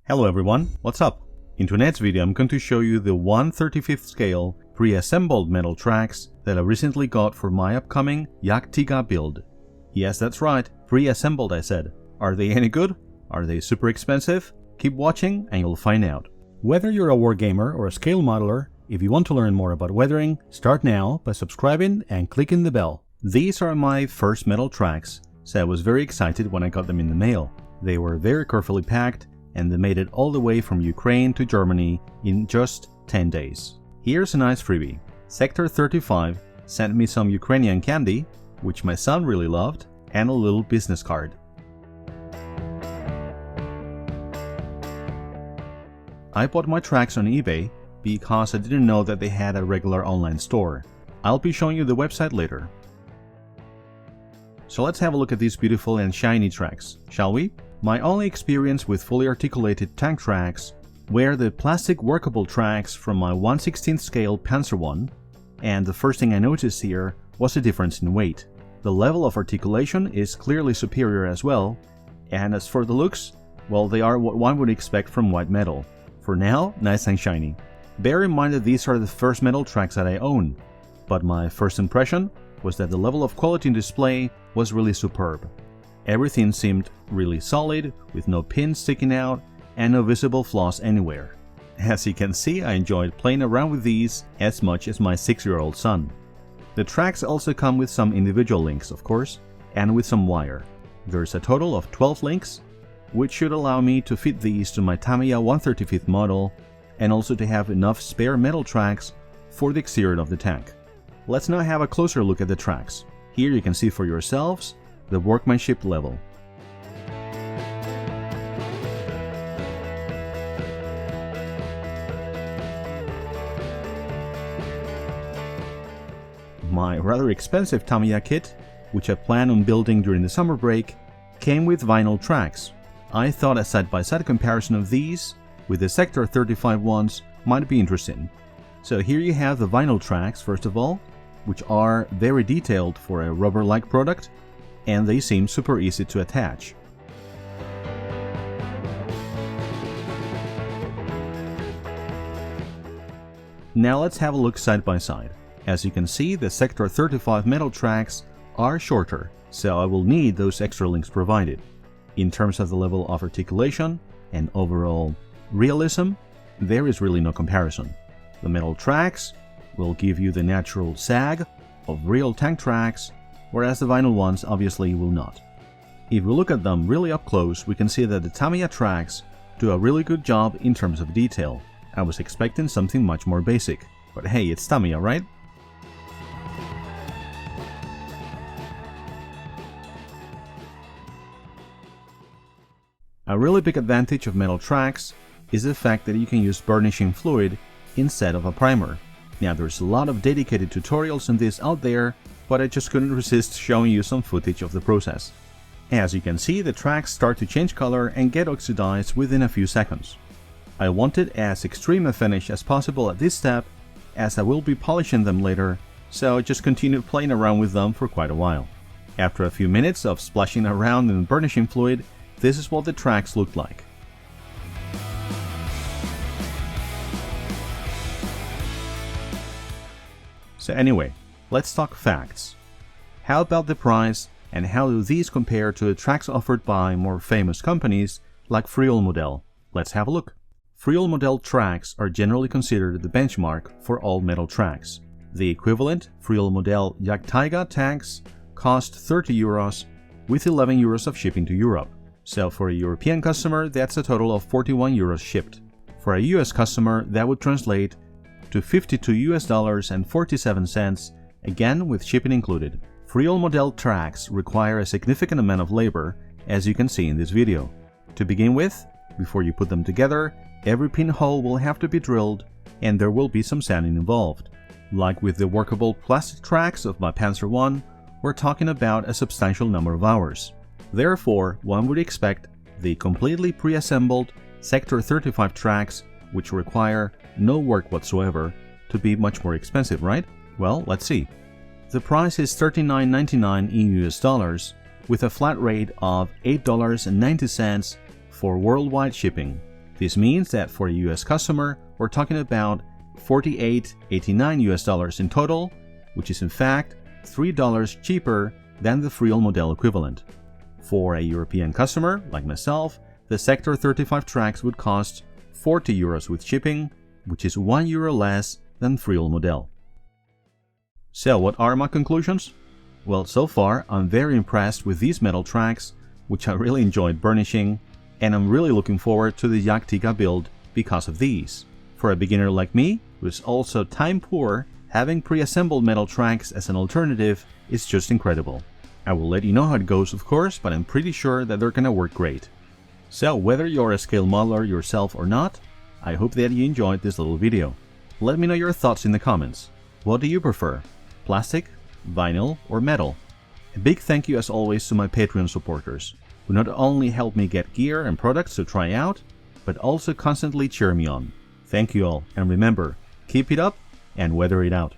Hello everyone, what's up? In tonight's video I'm going to show you the 1/35th scale pre-assembled metal tracks that I recently got for my upcoming Jagdtiger build. Yes, that's right, pre-assembled I said. Are they any good? Are they super expensive? Keep watching and you'll find out. Whether you're a wargamer or a scale modeler, if you want to learn more about weathering, start now by subscribing and clicking the bell. These are my first metal tracks, so I was very excited when I got them in the mail. They were very carefully packed and they made it all the way from Ukraine to Germany in just 10 days. Here's a nice freebie. Sector 35 sent me some Ukrainian candy, which my son really loved, and a little business card. I bought my tracks on eBay because I didn't know that they had a regular online store. I'll be showing you the website later. So let's have a look at these beautiful and shiny tracks, shall we? My only experience with fully articulated tank tracks were the plastic workable tracks from my 1/16th scale Panzer I, and the first thing I noticed here was a difference in weight. The level of articulation is clearly superior as well, and as for the looks, well, they are what one would expect from white metal. For now, nice and shiny. Bear in mind that these are the first metal tracks that I own, but my first impression was that the level of quality in display was really superb. Everything seemed really solid, with no pins sticking out and no visible flaws anywhere. As you can see, I enjoyed playing around with these as much as my 6-year-old son. The tracks also come with some individual links, of course, and with some wire. There's a total of 12 links, which should allow me to fit these to my Tamiya 1/35th model and also to have enough spare metal tracks for the exterior of the tank. Let's now have a closer look at the tracks. Here you can see for yourselves the workmanship level. My rather expensive Tamiya kit, which I plan on building during the summer break, came with vinyl tracks. I thought a side-by-side comparison of these with the Sector 35 ones might be interesting. So here you have the vinyl tracks first of all, which are very detailed for a rubber-like product, and they seem super easy to attach. Now let's have a look side by side. As you can see, the Sector 35 metal tracks are shorter, so I will need those extra links provided. In terms of the level of articulation and overall realism, there is really no comparison. The metal tracks will give you the natural sag of real tank tracks, whereas the vinyl ones obviously will not. If we look at them really up close, we can see that the Tamiya tracks do a really good job in terms of detail. I was expecting something much more basic, but hey, it's Tamiya, right? A really big advantage of metal tracks is the fact that you can use burnishing fluid instead of a primer. Now there's a lot of dedicated tutorials on this out there, but I just couldn't resist showing you some footage of the process. As you can see, the tracks start to change color and get oxidized within a few seconds. I wanted as extreme a finish as possible at this step, as I will be polishing them later, so I just continued playing around with them for quite a while. After a few minutes of splashing around in burnishing fluid, this is what the tracks looked like. So anyway, let's talk facts. How about the price, and how do these compare to the tracks offered by more famous companies like Friulmodel? Let's have a look. Friulmodel tracks are generally considered the benchmark for all metal tracks. The equivalent Friulmodel Jagdtiger tanks cost 30 euros with 11 euros of shipping to Europe. So for a European customer, that's a total of 41 euros shipped. For a US customer, that would translate to $52.47, again with shipping included. Friulmodel tracks require a significant amount of labor, as you can see in this video. To begin with, before you put them together, every pinhole will have to be drilled, and there will be some sanding involved. Like with the workable plastic tracks of my Panzer I, we're talking about a substantial number of hours. Therefore, one would expect the completely pre-assembled Sector 35 tracks, which require no work whatsoever, to be much more expensive, right? Well, let's see. The price is $39.99 in US dollars, with a flat rate of $8.90 for worldwide shipping. This means that for a US customer, we're talking about $48.89 in total, which is in fact $3 cheaper than the Friulmodel equivalent. For a European customer, like myself, the Sector 35 tracks would cost 40 euros with shipping, which is €1 less than Friulmodel. So what are my conclusions? Well, so far I'm very impressed with these metal tracks, which I really enjoyed burnishing, and I'm really looking forward to the Jagdtiger build because of these. For a beginner like me, who is also time poor, having pre-assembled metal tracks as an alternative is just incredible. I will let you know how it goes, of course, but I'm pretty sure that they're gonna work great. So whether you're a scale modeler yourself or not, I hope that you enjoyed this little video. Let me know your thoughts in the comments. What do you prefer? Plastic, vinyl, or metal? A big thank you as always to my Patreon supporters, who not only help me get gear and products to try out, but also constantly cheer me on. Thank you all, and remember, keep it up and weather it out.